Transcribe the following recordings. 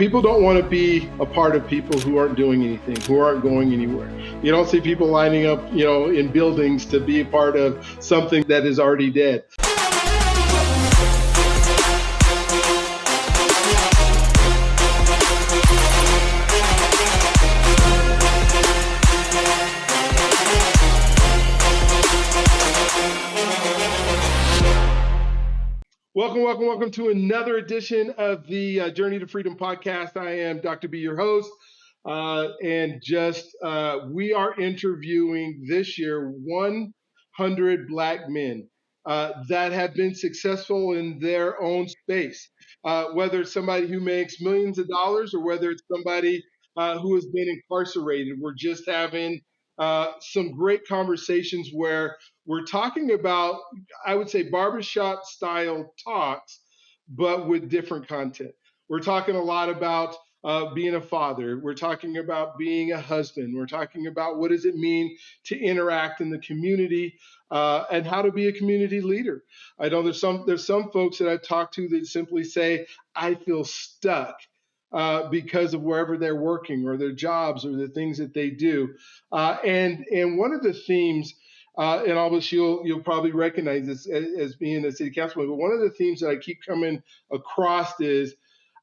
People don't want to be a part of people who aren't doing anything, who aren't going anywhere. You don't see people lining up, in buildings to be a part of something that is already dead. Welcome to another edition of the Journey to Freedom podcast. I am Dr. B, your host, and we are interviewing this year 100 Black men that have been successful in their own space, whether it's somebody who makes millions of dollars or whether it's somebody who has been incarcerated. We're just having some great conversations where we're talking about, I would say, barbershop style talks, but with different content. We're talking a lot about being a father. We're talking about being a husband. We're talking about what does it mean to interact in the community and how to be a community leader. I know there's some folks that I've talked to that simply say, I feel stuck because of wherever they're working or their jobs or the things that they do. And one of the themes, and Albus, you'll probably recognize this as being a city councilman, but one of the themes that I keep coming across is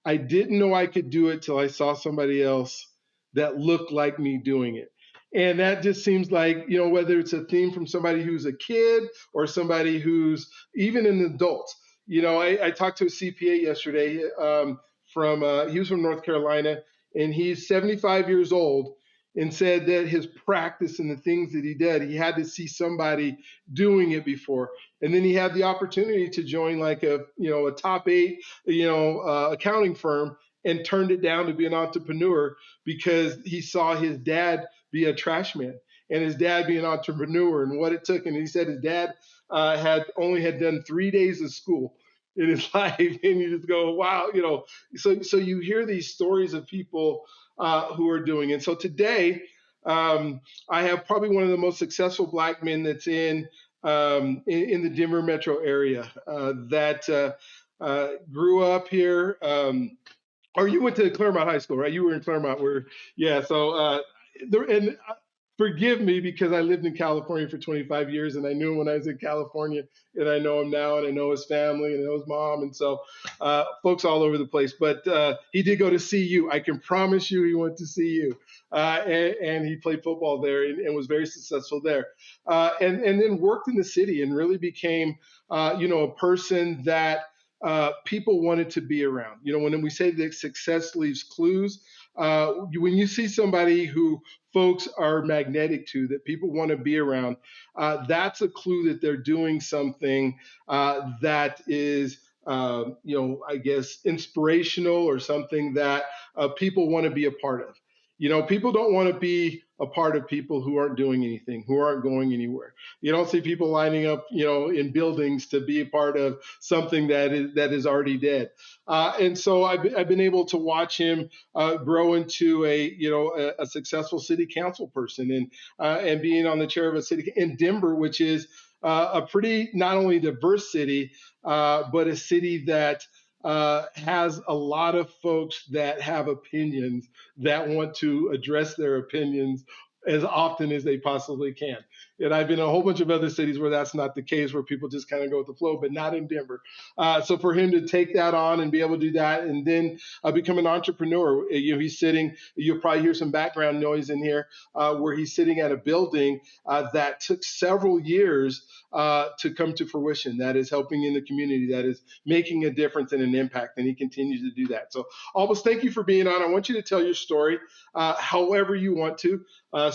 I didn't know I could do it till I saw somebody else that looked like me doing it. And that just seems like, whether it's a theme from somebody who's a kid or somebody who's even an adult. I talked to a CPA yesterday he was from North Carolina, and he's 75 years old, and said that his practice and the things that he did, he had to see somebody doing it before. And then he had the opportunity to join like a top 8, accounting firm, and turned it down to be an entrepreneur because he saw his dad be a trash man and his dad be an entrepreneur and what it took. And he said his dad had done 3 days of school in his life. And you just go, wow, so you hear these stories of people who are doing it. So today, I have probably one of the most successful Black men that's in the Denver metro area that grew up here. Or you went to Claremont High School, right? You were in Claremont, forgive me because I lived in California for 25 years and I knew him when I was in California, and I know him now, and I know his family and I know his mom. And so folks all over the place, but he did go to CU. I can promise you he went to CU and he played football there and was very successful there. And then worked in the city and really became, a person that people wanted to be around. When we say that success leaves clues, when you see somebody who folks are magnetic to, that people want to be around, that's a clue that they're doing something that is, I guess, inspirational or something that people want to be a part of. People don't want to be a part of people who aren't doing anything, who aren't going anywhere. You don't see people lining up, in buildings to be a part of something that is already dead. And so I've been able to watch him grow into a successful city council person and being on the chair of a city in Denver, which is a pretty not only diverse city, but a city that has a lot of folks that have opinions that want to address their opinions as often as they possibly can. And I've been in a whole bunch of other cities where that's not the case, where people just kind of go with the flow, but not in Denver. So for him to take that on and be able to do that and then become an entrepreneur, he's sitting, you'll probably hear some background noise in here, where he's sitting at a building that took several years to come to fruition, that is helping in the community, that is making a difference and an impact, and he continues to do that. So Albus, thank you for being on. I want you to tell your story however you want to,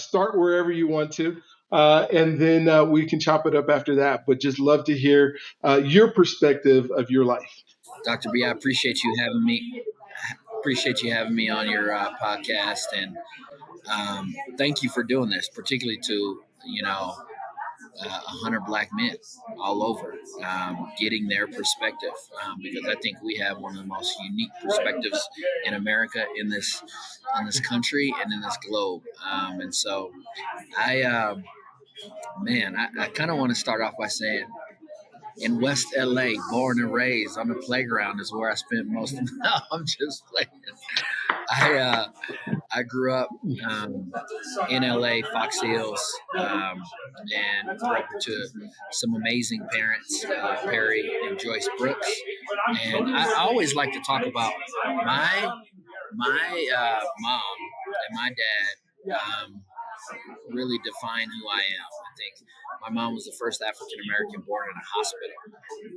start wherever you want to, and then we can chop it up after that, but just love to hear your perspective of your life. Dr. B, I appreciate you having me. On your podcast, and thank you for doing this, particularly to 100 Black men all over, getting their perspective, because I think we have one of the most unique perspectives in America, in this country, and in this globe. And so I kind of want to start off by saying, in West LA, born and raised on the playground is where I spent most of my. I'm just playing. I grew up in LA, Fox Hills, and grew up to some amazing parents, Perry and Joyce Brooks. And I always like to talk about my mom and my dad. Really define who I am. I think my mom was the first African American born in a hospital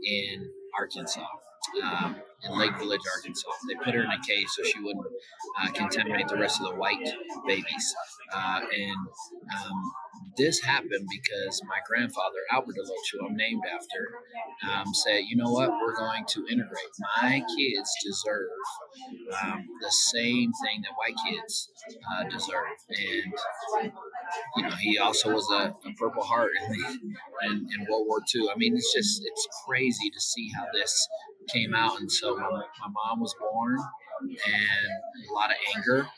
in Arkansas, in Lake Village, Arkansas. They put her in a cage so she wouldn't contaminate the rest of the white babies. This happened because my grandfather, Albert, who I'm named after, said, you know what, we're going to integrate. My kids deserve the same thing that white kids deserve. And he also was a Purple Heart in World War II. I mean, it's crazy to see how this came out. And so my mom was born, and a lot of anger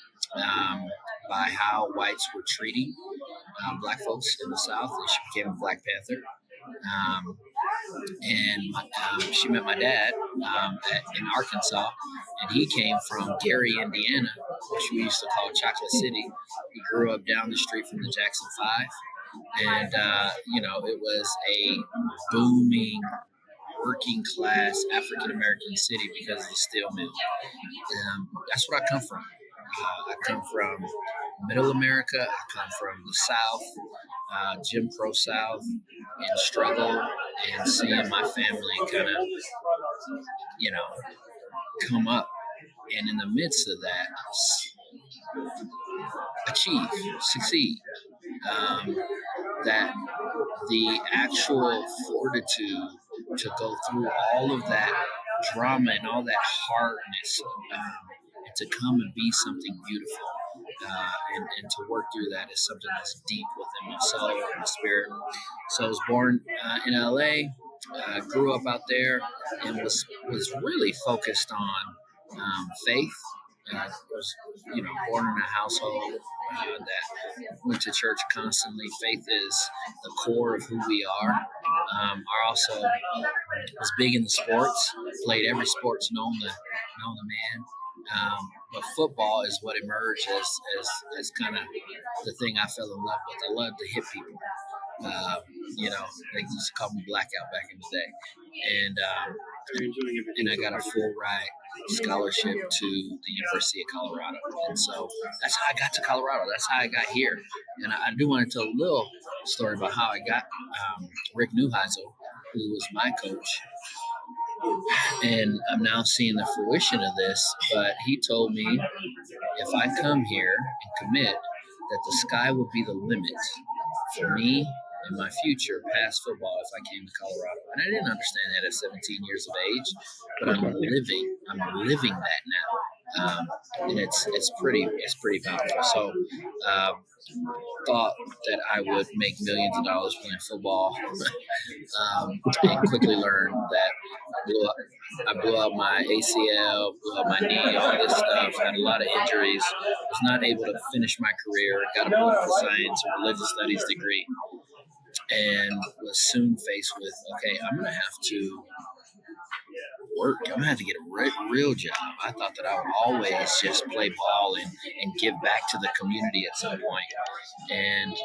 by how whites were treating black folks in the South, and she became a Black Panther. She met my dad in Arkansas, and he came from Gary, Indiana, which we used to call Chocolate City. He grew up down the street from the Jackson 5, and it was a booming, working class African American city because of the steel mill. That's where I come from. I come from Middle America. I come from the South, Jim Crow South, and struggle, and seeing my family kind of, come up, and in the midst of that, succeed. That the actual fortitude to go through all of that drama and all that hardness, and to come and be something beautiful, and to work through that is something that's deep within my soul and my spirit. So I was born in LA, grew up out there, and was really focused on faith. I was, born in a household that went to church constantly. Faith is the core of who we are. I also was big in the sports, played every sports known to man. But football is what emerged as kind of the thing I fell in love with. I love to hit people. They used to call me Blackout back in the day. And I got a full ride scholarship to the University of Colorado. And so that's how I got to Colorado. That's how I got here. And I do want to tell a little story about how I got Rick Neuheisel, who was my coach. And I'm now seeing the fruition of this, but he told me if I come here and commit, that the sky would be the limit for me and my future past football if I came to Colorado. And I didn't understand that at 17 years of age, but I'm living that now. And it's pretty powerful. So thought that I would make millions of dollars playing football, and quickly learned that I blew up my ACL, blew up my knee, all this stuff, had a lot of injuries, was not able to finish my career, got a political science and religious studies degree, and was soon faced with, okay, I'm going to have to work. I'm going to have to get a real job. I thought that I would always just play ball and give back to the community at some point. And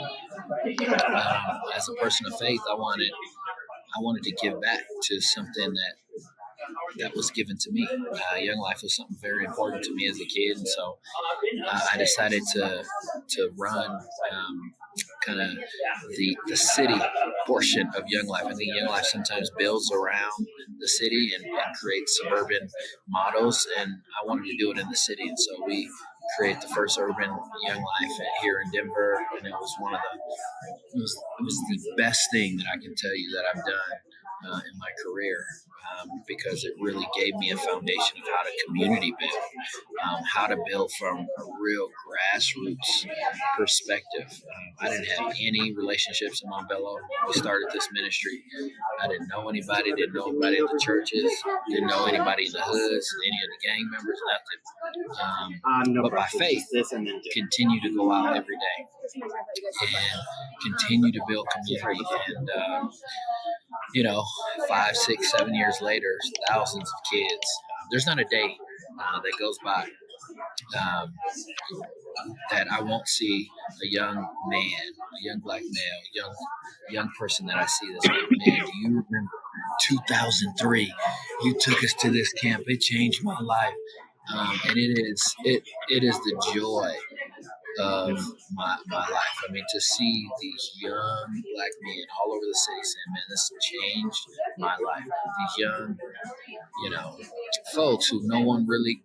as a person of faith, I wanted to give back to something that was given to me. Young life was something very important to me as a kid, and so I decided to run kind of the city portion of Young Life. I think Young Life sometimes builds around the city and creates suburban models, and I wanted to do it in the city, and so we created the first urban Young Life here in Denver, and it was it was the best thing that I can tell you that I've done in my career, because it really gave me a foundation of how to community build, how to build from a real grassroots perspective. I didn't have any relationships in Montbello. We started this ministry. I didn't know anybody, didn't know anybody at the churches, didn't know anybody in the hoods, any of the gang members, nothing. But by faith, continue to go out every day and continue to build community. And 5, 6, 7 years later, thousands of kids. There's not a day that goes by um, that I won't see a young man, a young black male, young person that I see this way. Man, do you remember 2003? You took us to this camp. It changed my life. And it is the joy of my life. I mean, to see these young black men all over the city saying, man, this changed my life. These young, folks who no one really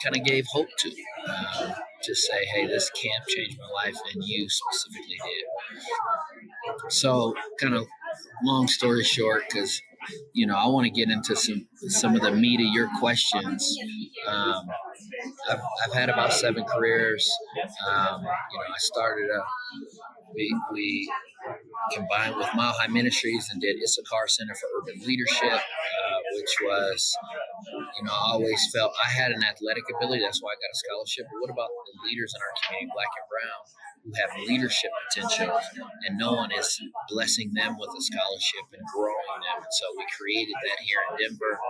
kind of gave hope to say, hey, this camp changed my life, and you specifically did. So, kind of long story short, because I want to get into some of the meat of your questions. I've had about 7 careers. I started we combined with Mile High Ministries and did Issachar Center for Urban Leadership, which was, I always felt I had an athletic ability. That's why I got a scholarship. But what about the leaders in our community, black and brown, who have leadership potential, and no one is blessing them with a scholarship and growing them? And so we created that here in Denver.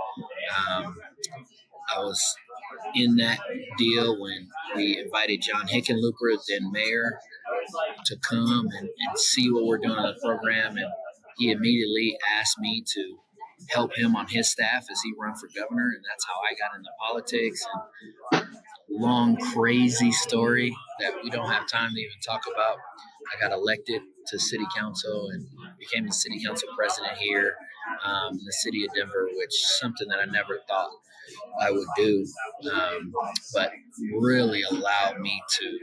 I was in that deal when we invited John Hickenlooper, then mayor, to come and see what we're doing in the program. And he immediately asked me to help him on his staff as he ran for governor. And that's how I got into politics. And long, crazy story that we don't have time to even talk about. I got elected to city council and became the city council president here in the city of Denver, which is something that I never thought I would do, but really allowed me to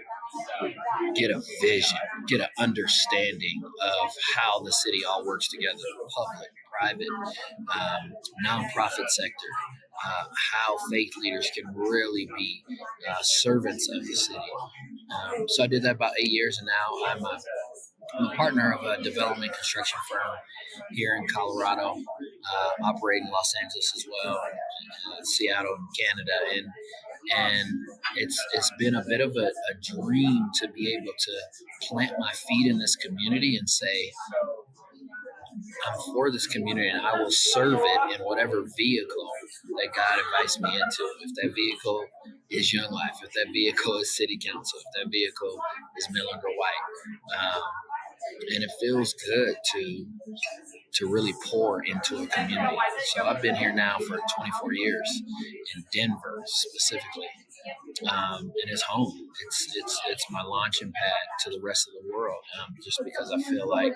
get a vision, get an understanding of how the city all works together, public, private, nonprofit sector, how faith leaders can really be servants of the city. So I did that about 8 years, and now I'm a partner of a development construction firm here in Colorado, operating in Los Angeles as well, Seattle, Canada, and it's been a bit of a dream to be able to plant my feet in this community and say, I'm for this community and I will serve it in whatever vehicle that God invites me into. If that vehicle is Young Life, if that vehicle is City Council, if that vehicle is Millender White. And it feels good to really pour into a community. So I've been here now for 24 years in Denver specifically, and it's home. It's my launching pad to the rest of the world, just because I feel like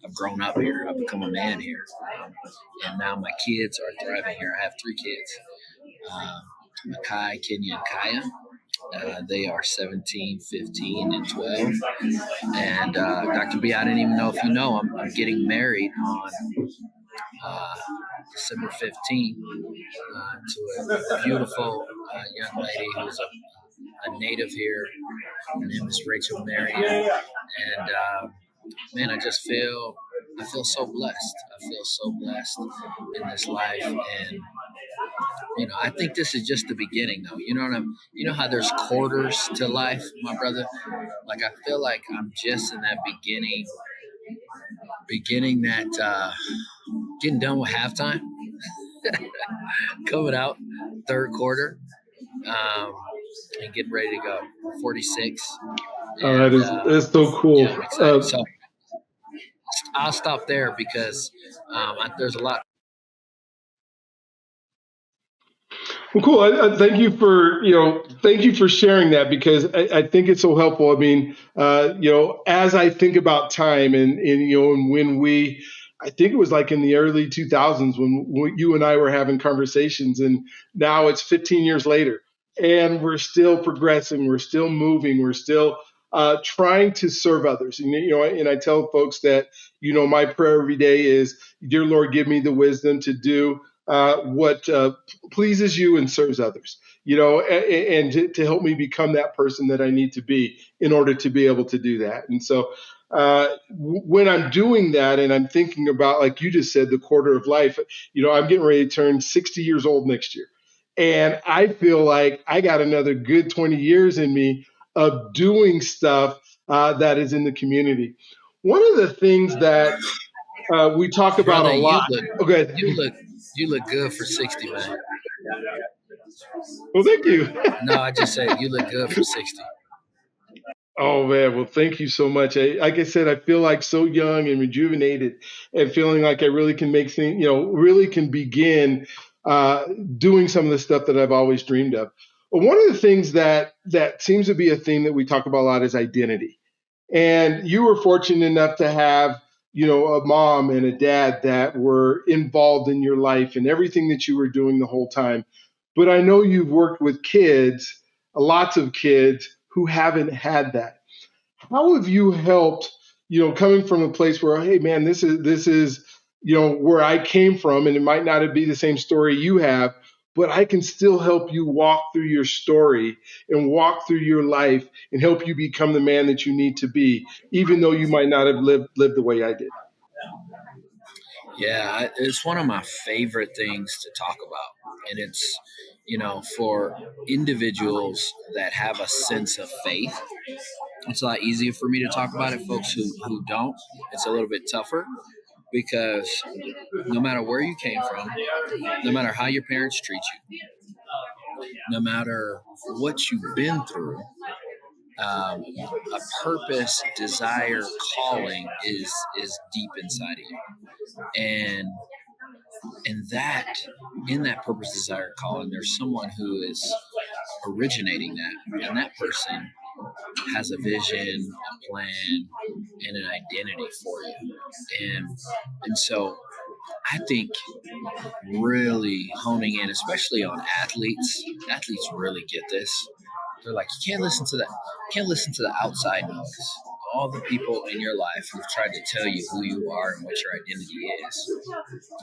I've grown up here. I've become a man here, and now my kids are thriving here. I have 3 kids, Makai, Kenya, and Kaya. They are 17, 15, and 12. And Dr. B, I didn't even know if you know, I'm getting married on December 15th to a beautiful young lady who's a native here. Her name is Rachel Marion. And man, I feel so blessed. I feel so blessed in this life. And I think this is just the beginning, though. You know how there's quarters to life, my brother? Like, I feel like I'm just in that beginning that, getting done with halftime, coming out third quarter, and getting ready to go. 46. And, that's so cool. Yeah, I'm excited. So I'll stop there because there's a lot. Well, cool. I thank you for sharing that, because I think it's so helpful. I mean, as I think about time and when I think it was like in the early 2000s when you and I were having conversations, and now it's 15 years later, and we're still progressing, we're still moving, we're still trying to serve others. And I tell folks that, my prayer every day is, dear Lord, give me the wisdom to do what pleases you and serves others, and to help me become that person that I need to be in order to be able to do that. And so when I'm doing that and I'm thinking about, like you just said, the quarter of life, I'm getting ready to turn 60 years old next year. And I feel like I got another good 20 years in me of doing stuff that is in the community. One of the things that we talk about a lot. You look good for 60, man. Well, thank you. No, I just said you look good for 60. Oh man, well, thank you so much. Like I said, I feel like so young and rejuvenated, and feeling like I really can make things, really can begin uh, doing some of the stuff that I've always dreamed of. But one of the things that seems to be a theme that we talk about a lot is identity. And you were fortunate enough to have, a mom and a dad that were involved in your life and everything that you were doing the whole time. But I know you've worked with kids, lots of kids who haven't had that. How have you helped, coming from a place where, hey man, this is, where I came from, and it might not be the same story you have, but I can still help you walk through your story and walk through your life and help you become the man that you need to be, even though you might not have lived the way I did. Yeah, it's one of my favorite things to talk about. And it's, for individuals that have a sense of faith, it's a lot easier for me to talk about it. Folks who don't, it's a little bit tougher because no matter where you came from, no matter how your parents treat you, no matter what you've been through, a purpose, desire, calling is deep inside of you. And that in that purpose, desire, calling, there's someone who is originating that, and that person has a vision, a plan, and an identity for you. And so I think really honing in, especially on athletes. Athletes really get this. They're like, you can't listen to that. You can't listen to the outside noise. All the people in your life who've tried to tell you who you are and what your identity is.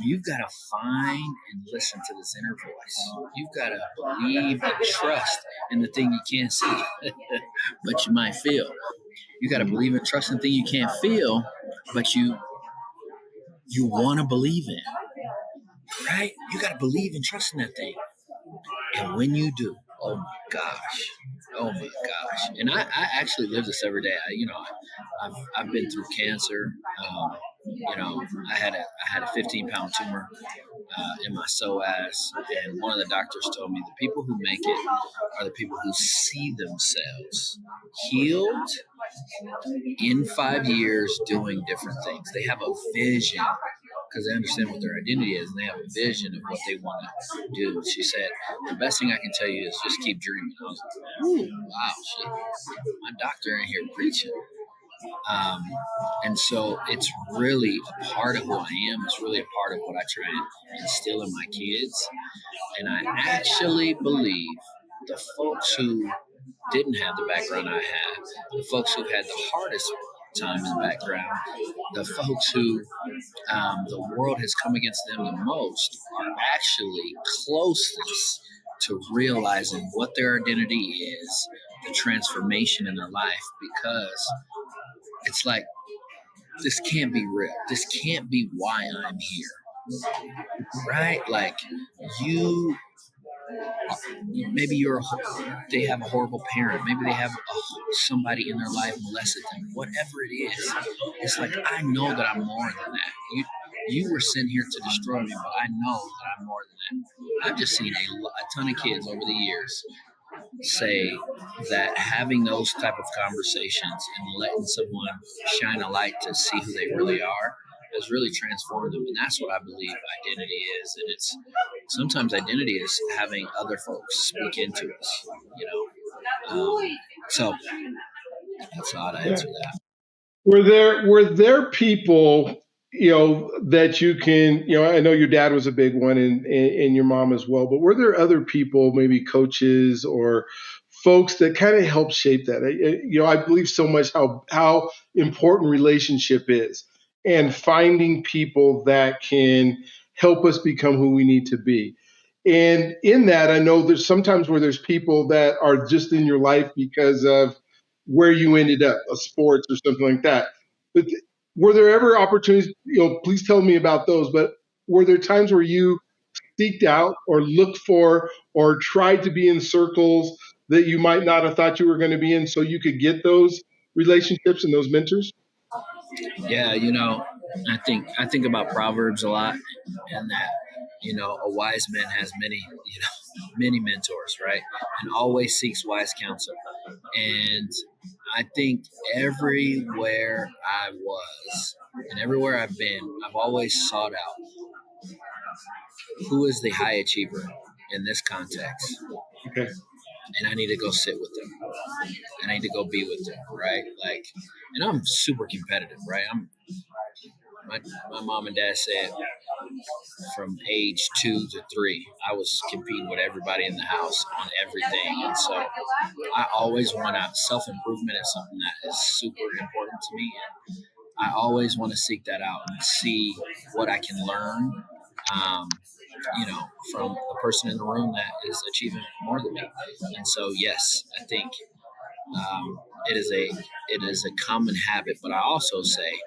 You've got to find and listen to this inner voice. You've got to believe and trust in the thing you can't see, but you might feel. You got to believe and trust in the thing you can't feel, but you want to believe in. Right? You got to believe and trust in that thing. And when you do, oh my gosh, oh my gosh. And I actually live this every day. I've been through cancer. I had a 15-pound tumor in my psoas, and one of the doctors told me the people who make it are the people who see themselves healed in 5 years doing different things. They have a vision because they understand what their identity is, and they have a vision of what they want to do. She said, the best thing I can tell you is just keep dreaming. I was like, ooh, wow, shit. My doctor in here preaching. Um, and so it's really a part of who I am. It's really a part of what I try and instill in my kids. And I actually believe the folks who didn't have the background I had, the folks who had the hardest time in the background, the folks who the world has come against them the most are actually closest to realizing what their identity is, the transformation in their life, because it's like, this can't be real. This can't be why I'm here, right? Like, you maybe they have a horrible parent, maybe they have somebody in their life molested them, whatever it is. It's like, I know that I'm more than that. You were sent here to destroy me, but I know that I'm more than that. I've just seen a ton of kids over the years say that having those type of conversations and letting someone shine a light to see who they really are has really transformed them. And that's what I believe identity is. And it's sometimes identity is having other folks speak into us, so that's how I'd answer that. Were there people, that you can, I know your dad was a big one, and your mom as well, but were there other people, maybe coaches or folks that kind of helped shape that? I believe so much how important relationship is, and finding people that can help us become who we need to be. And in that, I know there's sometimes where there's people that are just in your life because of where you ended up, a sports or something like that. But were there ever opportunities, please tell me about those, but were there times where you seeked out or looked for or tried to be in circles that you might not have thought you were going to be in so you could get those relationships and those mentors? Yeah, I think about Proverbs a lot, and that a wise man has many. many mentors, right? And always seeks wise counsel. And I think everywhere I was and everywhere I've been, I've always sought out who is the high achiever in this context. Okay. And I need to go sit with them. I need to go be with them, right? Like, and I'm super competitive, right? My mom and dad said from age 2 to 3, I was competing with everybody in the house on everything. And so I always want to, self-improvement is something that is super important to me. And I always want to seek that out and see what I can learn, from the person in the room that is achieving more than me. And so, yes, I think it is a common habit, but I also say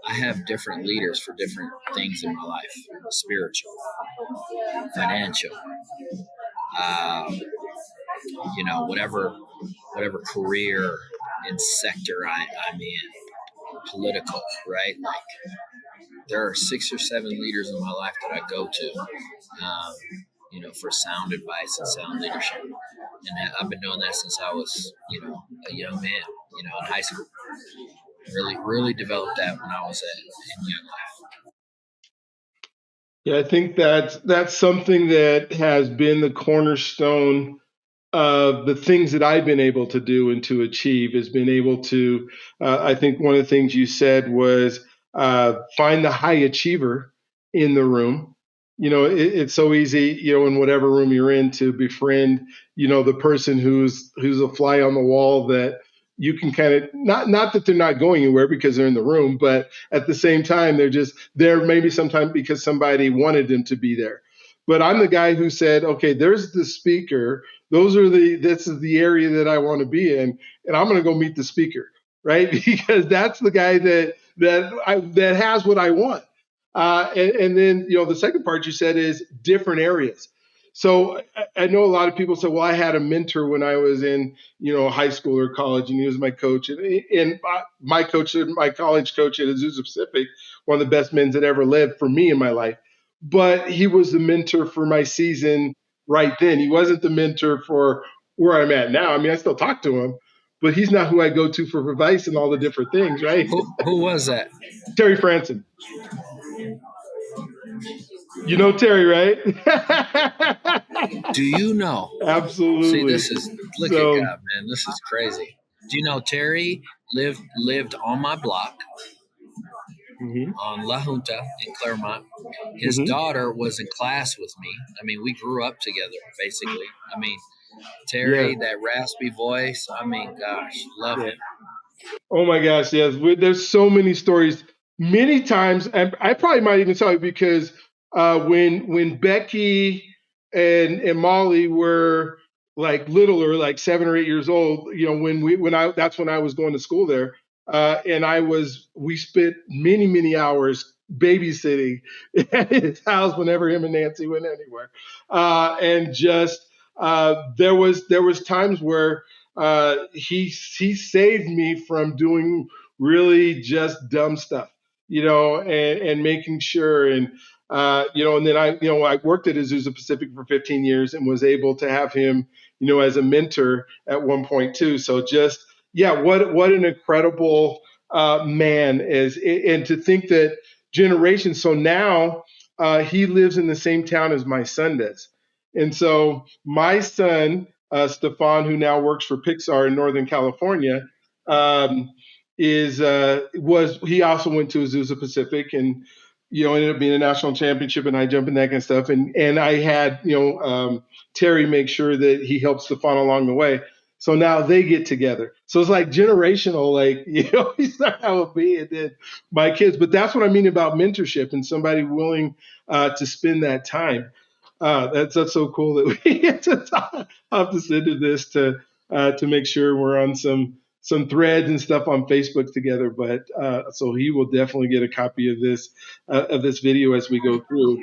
I have different leaders for different things in my life: spiritual, financial, whatever career and sector I'm in, political, right? Like there are 6 or 7 leaders in my life that I go to, for sound advice and sound leadership. And I've been doing that since I was, a young man, in high school. Really, really developed that when I was in young life. Yeah, I think that's something that has been the cornerstone of the things that I've been able to do and to achieve, has been able to, I think one of the things you said was find the high achiever in the room. It's so easy, in whatever room you're in, to befriend, the person who's a fly on the wall that you can kind of, not that they're not going anywhere because they're in the room, but at the same time, they're just there maybe sometimes because somebody wanted them to be there. But I'm the guy who said, okay, there's the speaker. This is the area that I want to be in, and I'm going to go meet the speaker, right? Because that's the guy that has what I want. And then, the second part you said is different areas. So I know a lot of people say, well, I had a mentor when I was in, high school or college, and he was my coach. And my coach, my college coach at Azusa Pacific, one of the best men that ever lived for me in my life. But he was the mentor for my season right then. He wasn't the mentor for where I'm at now. I mean, I still talk to him, but he's not who I go to for advice and all the different things, right? Who was that? Terry Franson. You know Terry, right? Do you know? Absolutely. See, look at God, man. This is crazy. Do you know Terry lived on my block on La Junta in Claremont? His daughter was in class with me. I mean, we grew up together, basically. I mean, Terry, that raspy voice. I mean, gosh, love him. Oh my gosh, yes. There's so many stories. Many times, and I probably might even tell you because when Becky and Molly were like littler, like 7 or 8 years old, that's when I was going to school there, and we spent many hours babysitting at his house whenever him and Nancy went anywhere, and just there was times where he saved me from doing really just dumb stuff, and making sure. And and then I worked at Azusa Pacific for 15 years and was able to have him, as a mentor at one point too. So just, what an incredible man is. And to think that generations. So now he lives in the same town as my son does. And so my son, Stefan, who now works for Pixar in Northern California, he also went to Azusa Pacific and ended up being a national championship and high jump and that kind of stuff. And I had Terry make sure that he helped Stefan along the way. So now they get together. So it's like generational, like he's not how it be, and then my kids. But that's what I mean about mentorship and somebody willing to spend that time. That's so cool that we get to talk opposite of this to make sure we're on some threads and stuff on Facebook together. But so he will definitely get a copy of this video as we go through.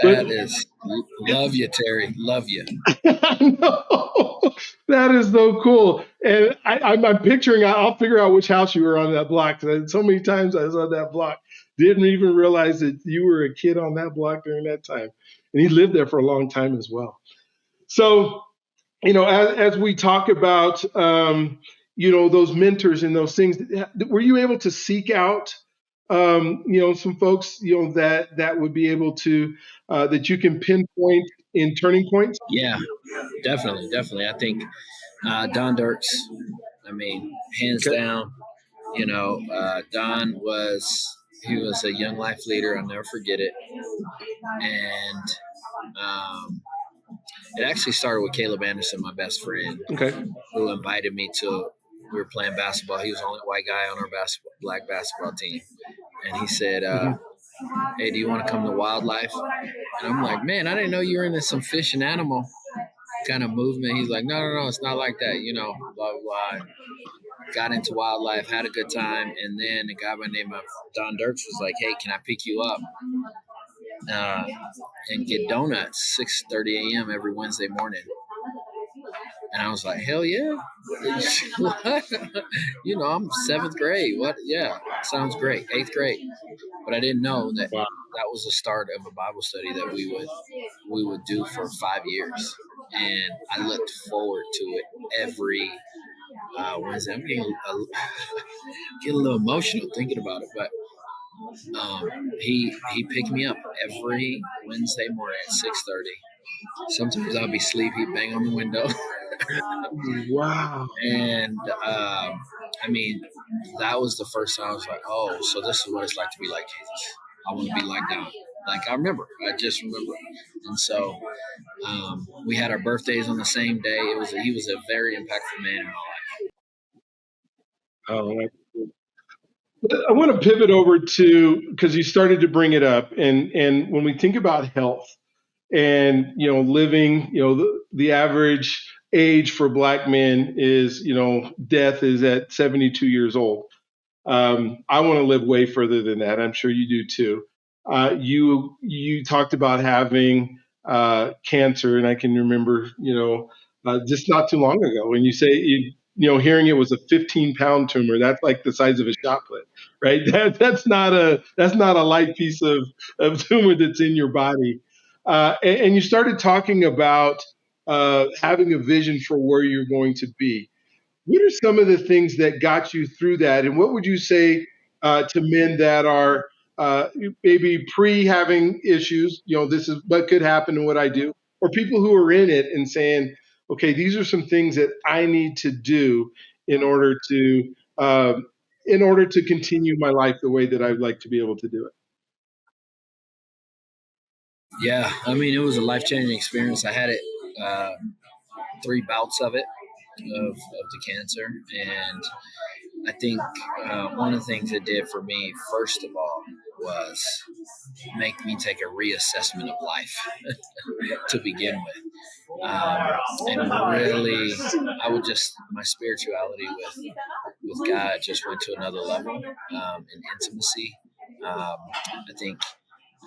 Love you, Terry. Love you. I know. That is so cool. And I'm picturing, I'll figure out which house you were on that block. So many times I was on that block, didn't even realize that you were a kid on that block during that time. And he lived there for a long time as well. So, as we talk about, those mentors and those things, were you able to seek out, some folks, that would be able to, that you can pinpoint in turning points? Yeah, definitely. I think Don Dirks. I mean, hands Okay. down. Don was a young life leader. I'll never forget it. And it actually started with Caleb Anderson, my best friend, Okay. who invited me to. We were playing basketball. He was the only white guy on our black basketball team, and he said, Mm-hmm. "Hey, do you want to come to wildlife?" And I'm like, "Man, I didn't know you were into some fish and animal kind of movement." He's like, "No, it's not like that, blah blah blah." Got into wildlife, had a good time, and then a guy by the name of Don Dirks was like, "Hey, can I pick you up uh, and get donuts 6:30 a.m. every Wednesday morning?" And I was like, "Hell yeah!" What? I'm seventh grade. What? Yeah, sounds great. Eighth grade, but I didn't know that Wow. that was the start of a Bible study that we would do for 5 years, and I looked forward to it every Wednesday. I'm getting a little emotional thinking about it, but he picked me up every Wednesday morning at 6:30. Sometimes I'll be asleep. He'd bang on the window, Wow. and I mean, that was the first time I was like, "Oh, so this is what it's like to be like Jesus. I want to be like God." Like I just remember, and so we had our birthdays on the same day. He was a very impactful man in my life. Oh, I want to pivot over to, because you started to bring it up, and when we think about health and living, the average age for Black men is, death is at 72 years old. I want to live way further than that. I'm sure you do too. You talked about having cancer, and I can remember, just not too long ago, when you say hearing it was a 15-pound tumor. That's like the size of a shot put, right? That's not a light piece of tumor that's in your body. And you started talking about having a vision for where you're going to be. What are some of the things that got you through that? And what would you say to men that are uh, maybe pre having issues? This is what could happen and what I do, or people who are in it and saying, okay, these are some things that I need to do in order to continue my life the way that I'd like to be able to do it. Yeah, I mean, it was a life changing experience. I had it 3 bouts of it of the cancer, and I think one of the things it did for me, first of all, was make me take a reassessment of life to begin with. And really, my spirituality with God just went to another level in intimacy. I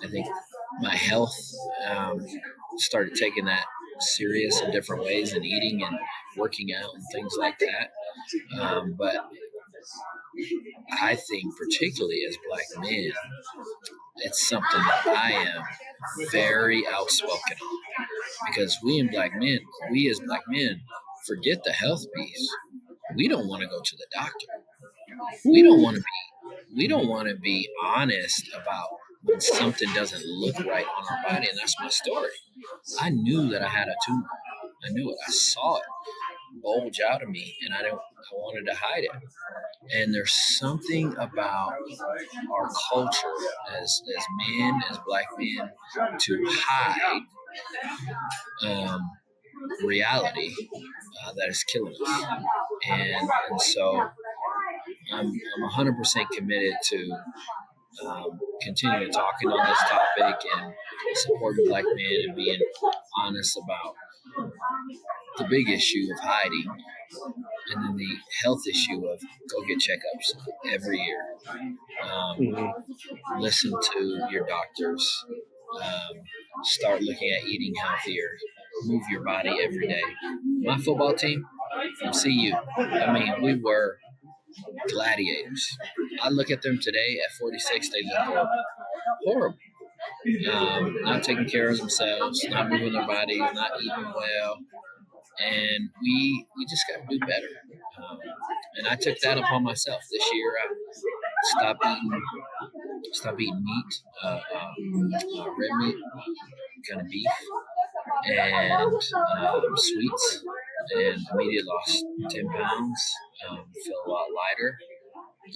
think my health started taking that serious in different ways and eating and working out and things like that. But I think, particularly as Black men, it's something that I am very outspoken on, because we as Black men, forget the health piece. We don't want to go to the doctor. We don't want to we don't want to be honest about when something doesn't look right on our body, and that's my story. I knew that I had a tumor. I knew it. I saw it bulge out of me, and I wanted to hide it. And there's something about our culture as men, as Black men, to hide um, reality that is killing us. And so I'm 100% committed to continuing talking on this topic and supporting Black men and being honest about the big issue of hiding, and then the health issue of go get checkups every year. Mhm. Listen to your doctors. Start looking at eating healthier. Move your body every day. My football team from CU, I mean, we were gladiators. I look at them today at 46, they look horrible. Horrible. not taking care of themselves, not moving their bodies, not eating well, and we just got to do better. Um, and I took that upon myself this year. I stopped eating meat, red meat, kind of beef, and sweets, and immediately lost 10 pounds. Feel a lot lighter,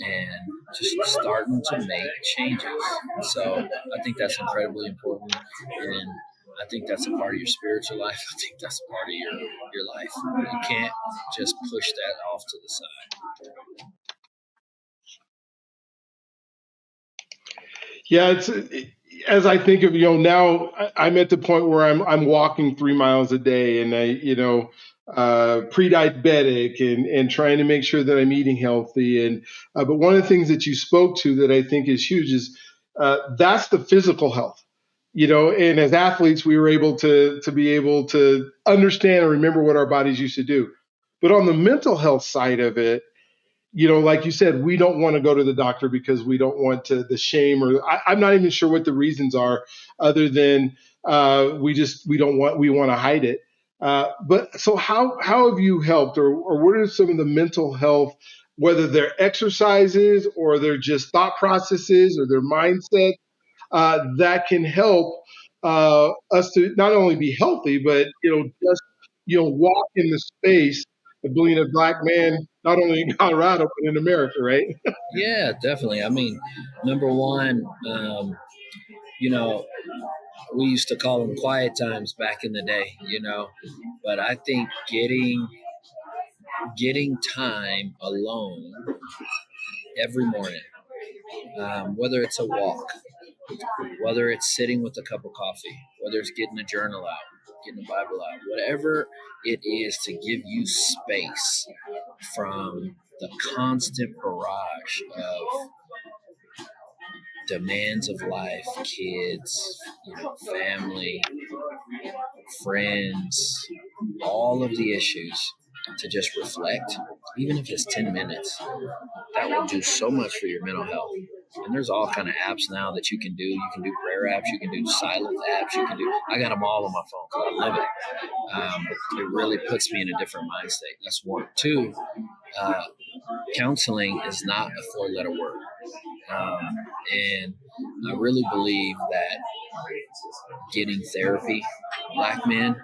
and just starting to make changes. So I think that's incredibly important, and I think that's a part of your spiritual life. I think that's a part of your life. You can't just push that off to the side. Yeah, as I think of, now I'm at the point where I'm walking 3 miles a day, and pre-diabetic, and trying to make sure that I'm eating healthy. And but one of the things that you spoke to that I think is huge is that's the physical health. And as athletes, we were able to be able to understand and remember what our bodies used to do. But on the mental health side of it, like you said, we don't want to go to the doctor because we don't want the shame, or I'm not even sure what the reasons are, other than we want to hide it. But so how have you helped, or what are some of the mental health, whether they're exercises or they're just thought processes or their mindset, that can help us to not only be healthy, but just walk in the space of being a black man, not only in Colorado but in America, right? Yeah, definitely. I mean, number one, we used to call them quiet times back in the day, but I think getting time alone every morning, whether it's a walk, whether it's sitting with a cup of coffee, whether it's getting a journal out, getting the Bible out, whatever it is to give you space from the constant barrage of demands of life, kids, family, friends, all of the issues, to just reflect, even if it's 10 minutes, that will do so much for your mental health. And there's all kind of apps now that you can do. You can do prayer apps, you can do silent apps, I got them all on my phone because I love it. It really puts me in a different mind state. That's one. Two, counseling is not a four-letter word. And I really believe that getting therapy, black men,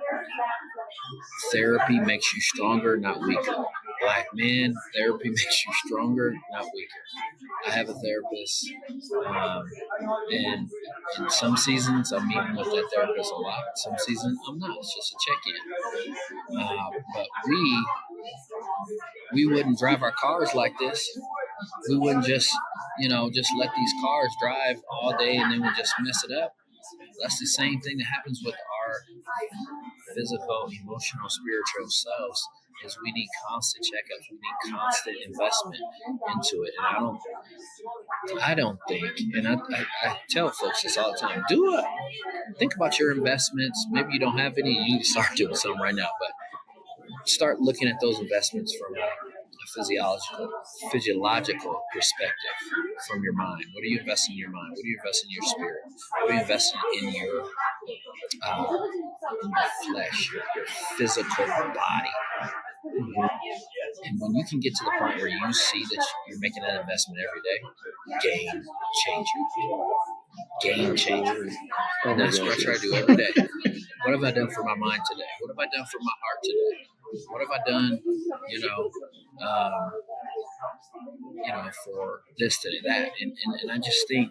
therapy makes you stronger, not weaker. Black men, therapy makes you stronger, not weaker. I have a therapist, and in some seasons I'm meeting with that therapist a lot. Some seasons I'm not. It's just a check-in. But we wouldn't drive our cars like this. We wouldn't just let these cars drive all day and then we just mess it up. That's the same thing that happens with our physical, emotional, spiritual selves. Is we need constant checkups. We need constant investment into it. And I don't think, and I tell folks this all the time, think about your investments. Maybe you don't have any, you need to start doing some right now, but start looking at those investments from a physiological perspective, from your mind. What are you investing in your mind? What are you investing in your spirit? What are you investing in your flesh, your physical body? And when you can get to the point where you see that you're making that investment every day, game changer. And that's what I try to do every day. What have I done for my mind today? What have I done for my heart today? What have I done, for this today, that? And I just think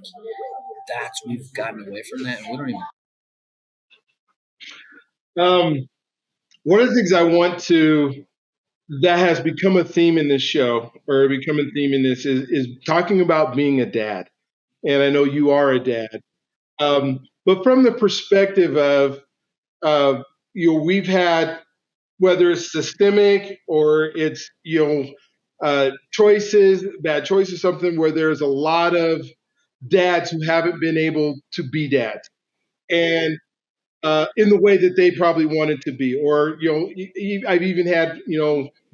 we've gotten away from that, and we don't even. One of the things I want that has become a theme in this show, or become a theme in this, is talking about being a dad. And I know you are a dad. But from the perspective of, we've had, whether it's systemic or it's, bad choices, something where there's a lot of dads who haven't been able to be dads. And in the way that they probably wanted to be. Or, I've even had,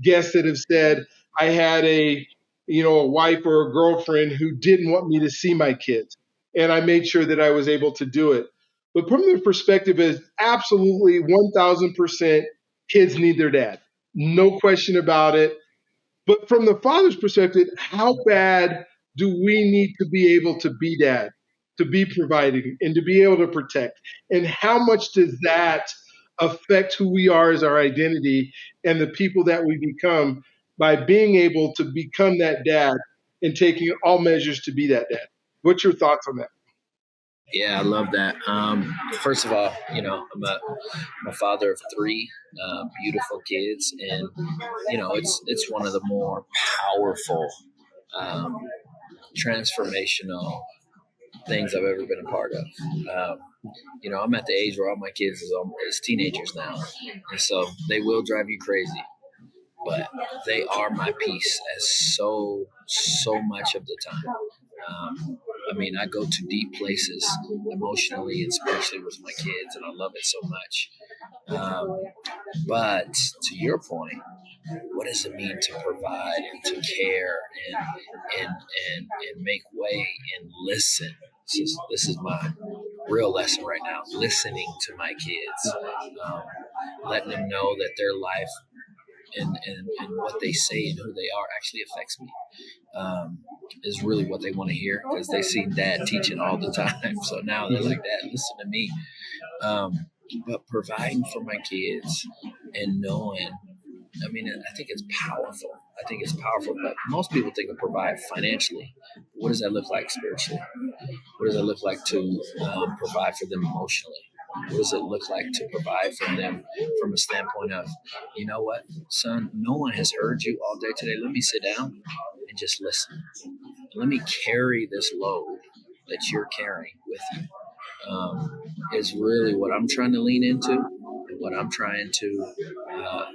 guests that have said, I had a wife or a girlfriend who didn't want me to see my kids. And I made sure that I was able to do it. But from the perspective is absolutely 1000% kids need their dad. No question about it. But from the father's perspective, how bad do we need to be able to be dad, to be providing, and to be able to protect? And how much does that affect who we are as our identity and the people that we become by being able to become that dad and taking all measures to be that dad? What's your thoughts on that? Yeah, I love that. First of all, I'm a father of three beautiful kids, and it's one of the more powerful, um, transformational things I've ever been a part of. I'm at the age where all my kids is teenagers now, and so they will drive you crazy, but they are my peace as so much of the time. I go to deep places emotionally and spiritually with my kids, and I love it so much. Um, but to your point, what does it mean to provide and to care and make way and listen? This is my real lesson right now. Listening to my kids, um, letting them know that their life and what they say and who they are actually affects me. Is really what they want to hear because they see dad teaching all the time. So now they're like, Dad, listen to me. But providing for my kids and knowing, I think it's powerful. I think it's powerful, but most people think of provide financially. What does that look like spiritually? What does it look like to provide for them emotionally? What does it look like to provide for them from a standpoint of, you know what, son, no one has heard you all day today. Let me sit down and just listen. Let me carry this load that you're carrying with you. Is really what I'm trying to lean into and what I'm trying to, uh,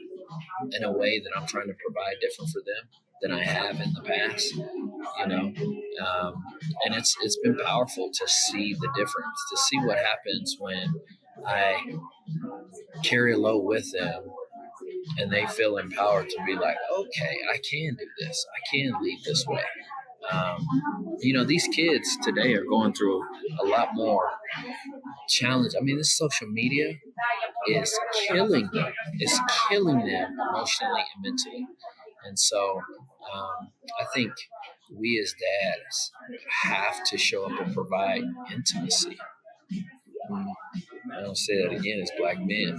in a way that I'm trying to provide different for them than I have in the past, and it's been powerful to see the difference, to see what happens when I carry a load with them and they feel empowered to be like, okay, I can do this. I can lead this way. These kids today are going through a lot more challenge. This social media is killing them. It's killing them emotionally and mentally. And so I think we as dads have to show up and provide intimacy. I don't say that again as black men.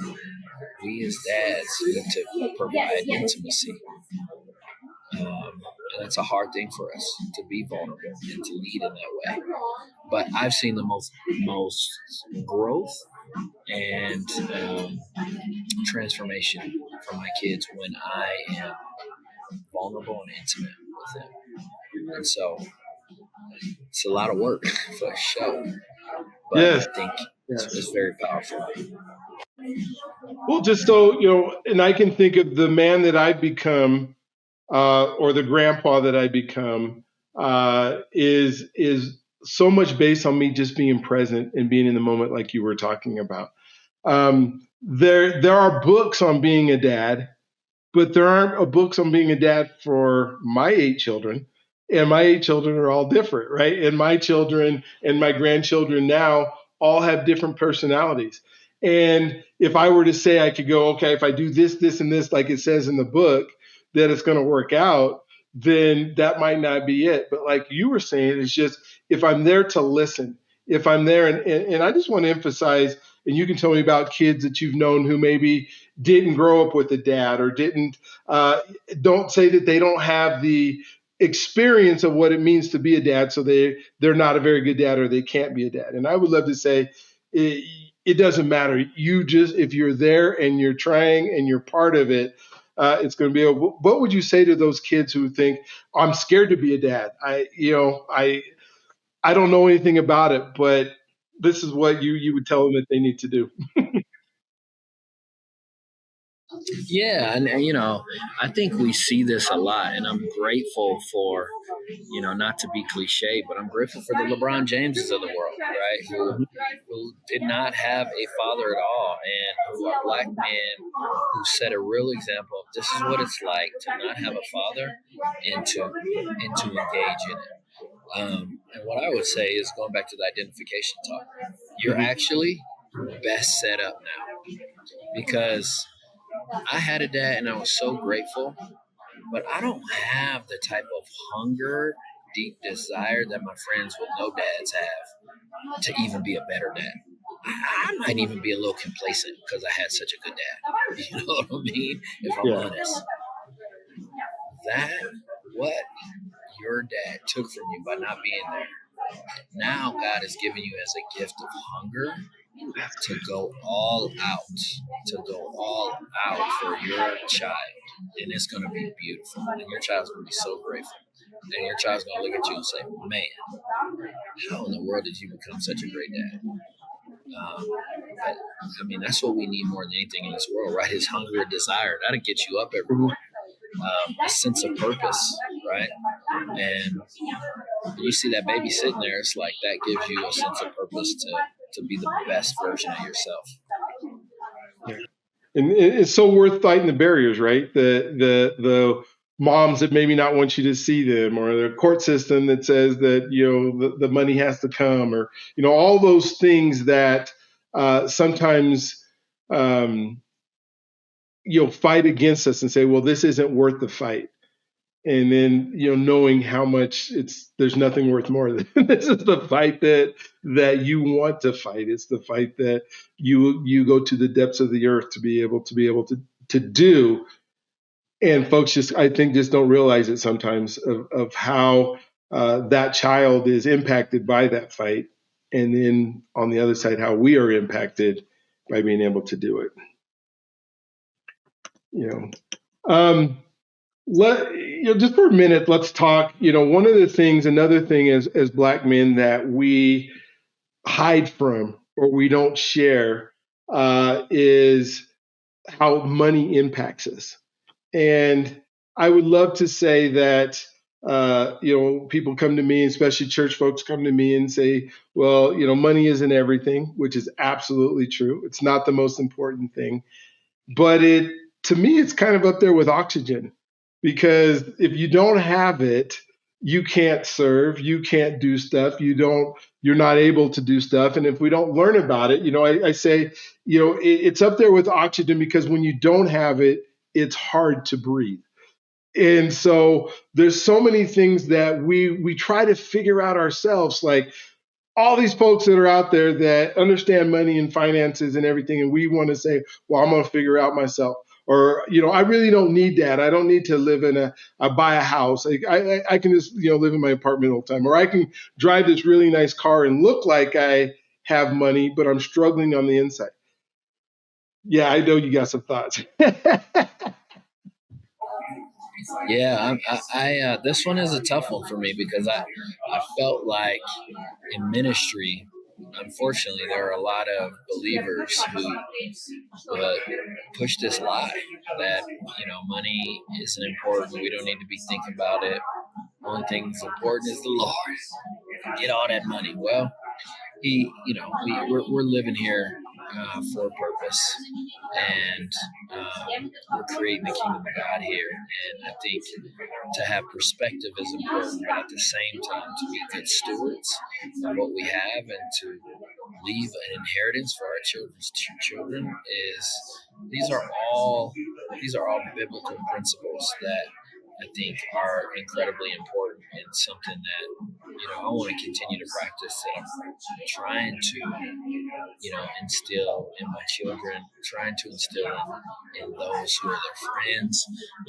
We as dads need to provide intimacy. And that's a hard thing for us to be vulnerable and to lead in that way. But I've seen the most growth and transformation from my kids when I am vulnerable and intimate with them. And so it's a lot of work for sure. But Yes. I think it's very powerful. Well, just so, and I can think of the man that I've become, or the grandpa that I become, is so much based on me just being present and being in the moment, like you were talking about. There are books on being a dad, but there aren't books on being a dad for my 8 children. And my 8 children are all different, right? And my children and my grandchildren now all have different personalities. And if I were to say I could go, okay, if I do this, this, and this, like it says in the book, that it's going to work out, then that might not be it. But like you were saying, it's just if I'm there to listen, if I'm there, and I just want to emphasize, and you can tell me about kids that you've known who maybe didn't grow up with a dad or didn't, don't say that they don't have the experience of what it means to be a dad, so they're not a very good dad or they can't be a dad. And I would love to say it doesn't matter. You just, if you're there and you're trying and you're part of it, it's going to be. What would you say to those kids who think I'm scared to be a dad? I don't know anything about it, but this is what you would tell them that they need to do. Yeah, and I think we see this a lot, and I'm grateful for, not to be cliche, but I'm grateful for the LeBron Jameses of the world, right? Who did not have a father at all, and who are black men who set a real example of this is what it's like to not have a father and to engage in it. And what I would say is going back to the identification talk, you're Mm-hmm. actually best set up now because I had a dad and I was so grateful, but I don't have the type of hunger, deep desire that my friends with no dads have to even be a better dad. I might even be a little complacent because I had such a good dad. You know what I mean? If I'm honest. That, what your dad took from you by not being there, now God has given you as a gift of hunger to go all out for your child. And it's going to be beautiful. And your child's going to be so grateful. And your child's going to look at you and say, man, how in the world did you become such a great dad? But, I mean, that's what we need more than anything in this world, right? His hunger and desire. That'll get you up every morning. A sense of purpose, right? And when you see that baby sitting there, it's like that gives you a sense of purpose to be the best version of yourself. Yeah. And it's so worth fighting the barriers, right? The moms that maybe not want you to see them, or the court system that says that, you know, the money has to come, or, you know, all those things that sometimes you'll fight against us and say, well, this isn't worth the fight. And then, you know, knowing how much there's nothing worth more than this is the fight that you want to fight. It's the fight that you go to the depths of the earth to be able to do. And folks I think just don't realize it sometimes of how that child is impacted by that fight. And then on the other side, how we are impacted by being able to do it. You know, just for a minute, let's talk. You know, another thing as Black men that we hide from or we don't share is how money impacts us. And I would love to say that, you know, people come to me, especially church folks come to me and say, well, you know, money isn't everything, which is absolutely true. It's not the most important thing. But to me, it's kind of up there with oxygen, because if you don't have it, you can't serve, you can't do stuff, you're not able to do stuff. And if we don't learn about it, you know, I say, you know, it's up there with oxygen, because when you don't have it, it's hard to breathe. And so there's so many things that we try to figure out ourselves, like all these folks that are out there that understand money and finances and everything. And we want to say, well, I'm going to figure out myself. Or, you know, I really don't need that. I don't need to live buy a house. I can just, you know, live in my apartment all the time. Or I can drive this really nice car and look like I have money, but I'm struggling on the inside. Yeah, I know you got some thoughts. Yeah, I this one is a tough one for me because I felt like in ministry, unfortunately, there are a lot of believers who push this lie that, you know, money isn't important. We don't need to be thinking about it. The only thing that's important is the Lord. Get all that money. Well, we're living here for a purpose, and we're creating the kingdom of God here. And I think to have perspective is important, but at the same time, to be good stewards of what we have and to leave an inheritance for our children's children these are all biblical principles that I think are incredibly important, and something that, you know, I want to continue to practice, and I'm trying to, you know, instill in my children, trying to instill in those who are their friends,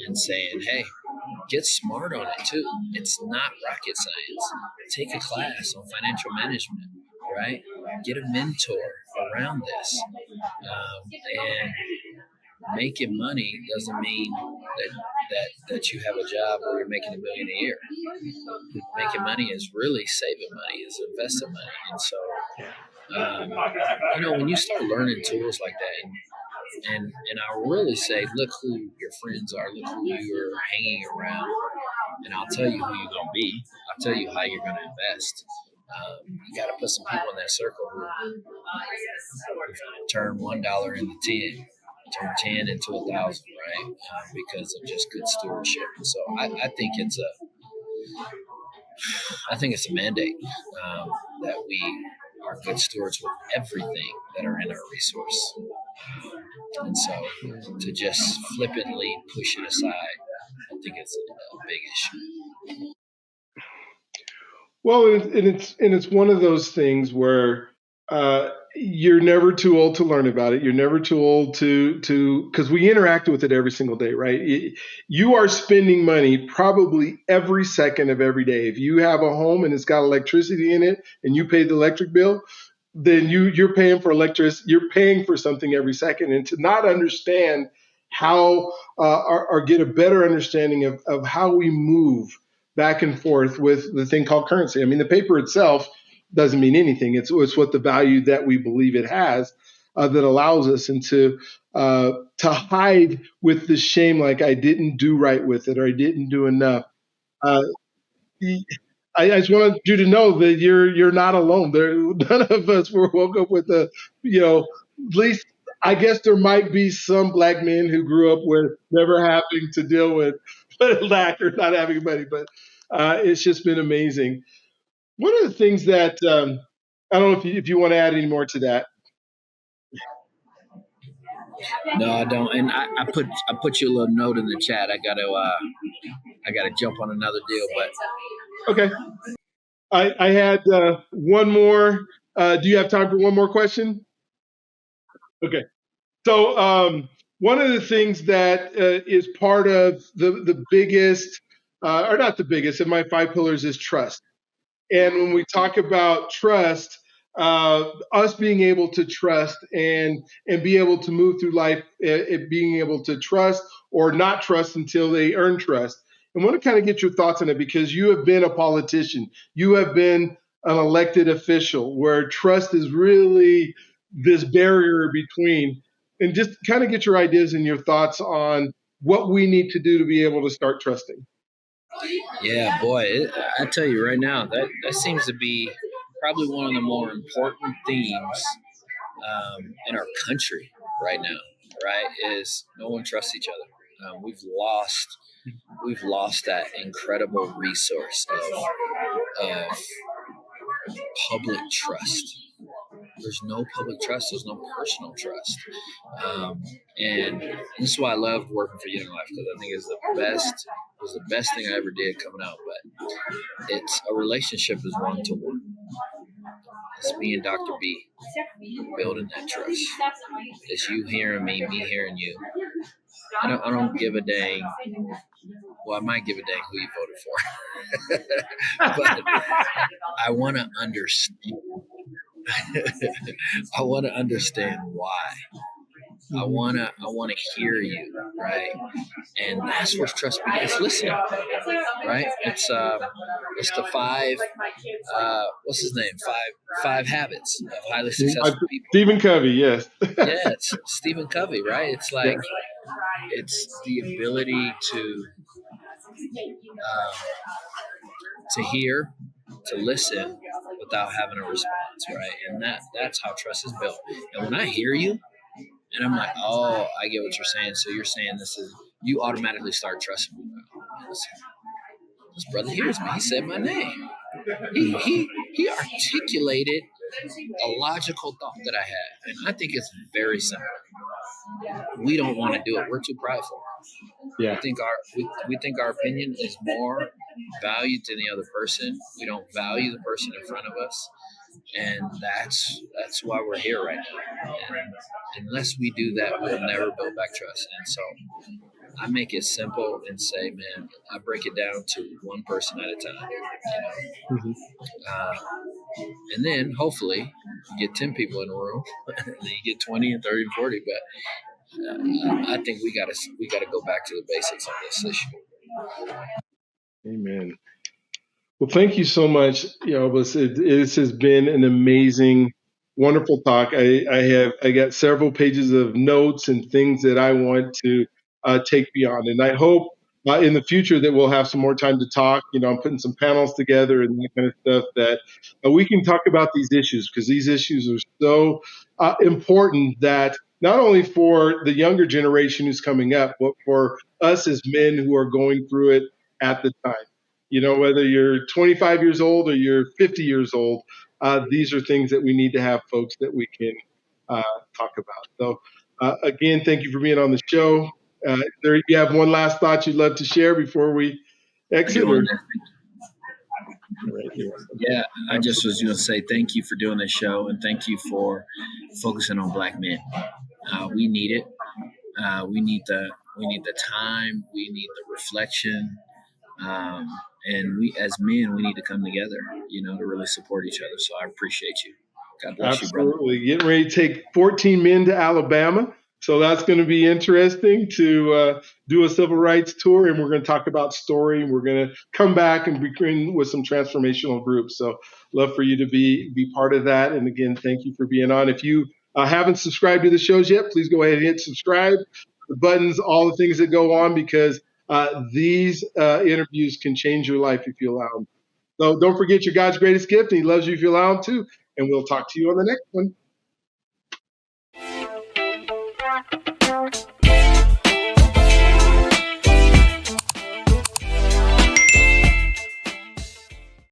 and saying, hey, get smart on it too. It's not rocket science. Take a class on financial management, right? Get a mentor around this. And making money doesn't mean that you have a job where you're making $1 million a year. Making money is really saving money, is investing money. And so, you know, when you start learning tools like that, and I really say, look who your friends are, look who you're hanging around, and I'll tell you who you're going to be. I'll tell you how you're going to invest. You got to put some people in that circle who turn $1 into 10. Turn 10 into 1,000, right? Because of just good stewardship. And so I think I think it's a mandate that we are good stewards with everything that are in our resource. And so to just flippantly push it aside, I think it's a big issue. Well, and it's one of those things where you're never too old to learn about it. You're never too old to because we interact with it every single day, right? You are spending money probably every second of every day. If you have a home and it's got electricity in it and you pay the electric bill, then you're paying for you're paying for something every second. And to not understand how or get a better understanding of how we move back and forth with the thing called currency. I mean, the paper itself doesn't mean anything. It's what the value that we believe it has that allows us and to hide with the shame, like I didn't do right with it or I didn't do enough. Uh, I just wanted you to know that you're not alone. None of us were woke up with at least I guess there might be some black men who grew up with never having to deal with lack or not having money, but it's just been amazing. One of the things that I don't know if you want to add any more to that. No, I don't. And I put you a little note in the chat. I gotta jump on another deal, but Okay. I had one more. Do you have time for one more question? Okay. So one of the things that is part of the biggest, or not the biggest, of my 5 pillars is trust. And when we talk about trust, us being able to trust and be able to move through life, being able to trust or not trust until they earn trust. I want to kind of get your thoughts on it because you have been a politician, you have been an elected official, where trust is really this barrier between, and just kind of get your ideas and your thoughts on what we need to do to be able to start trusting. Yeah, boy, I tell you right now, that seems to be probably one of the more important themes in our country right now. Right, is no one trusts each other. We've lost that incredible resource of public trust. There's no public trust. There's no personal trust. And this is why I loved working for Young Life, because I think it was the best thing I ever did coming out. But it's a relationship is one to one. It's me and Dr. B building that trust. It's you hearing me hearing you. I don't give a dang. Well, I might give a dang who you voted for, but I want to understand. I want to understand why. I wanna hear you, right? And that's where trust begins. Listening, right? It's the five. What's his name? Five habits of highly successful people. Stephen Covey, yes. Yeah, it's Stephen Covey, right? It's like it's the ability to hear, to listen without having a response, right? And that's how trust is built. And when I hear you, and I'm like, oh, I get what you're saying. So you're saying you automatically start trusting me. This brother hears me. He said my name. He articulated a logical thought that I had. And I think it's very simple. We don't want to do it. We're too prideful. Yeah. We think our opinion is more valued than the other person. We don't value the person in front of us. And that's why we're here right now. And unless we do that, we'll never build back trust. And so I make it simple and say, man, I break it down to one person at a time. And then hopefully you get 10 people in a room, and then you get 20 and 30 and 40. But I think we gotta go back to the basics on this issue. Amen. Well, thank you so much, Albus. This has been an amazing, wonderful talk. I got several pages of notes and things that I want to take beyond, and I hope in the future that we'll have some more time to talk. I'm putting some panels together and that kind of stuff that we can talk about these issues, because these issues are so important that not only for the younger generation who's coming up, but for us as men who are going through it at the time. Whether you're 25 years old or you're 50 years old, these are things that we need to have folks that we can talk about. So again, thank you for being on the show. You have one last thought you'd love to share before we exit? Yeah, I just was going to say thank you for doing this show, and thank you for focusing on Black men. We need it. We need the time. We need the reflection. And we, as men, we need to come together, to really support each other. So I appreciate you. God bless you, brother. Absolutely. Getting ready to take 14 men to Alabama. So that's going to be interesting to do a civil rights tour. And we're going to talk about story. And we're going to come back and begin with some transformational groups. So love for you to be part of that. And again, thank you for being on. If you haven't subscribed to the shows yet, please go ahead and hit subscribe, the buttons, all the things that go on, because these interviews can change your life if you allow them. So don't forget, you're God's greatest gift, and He loves you if you allow Him to. And we'll talk to you on the next one.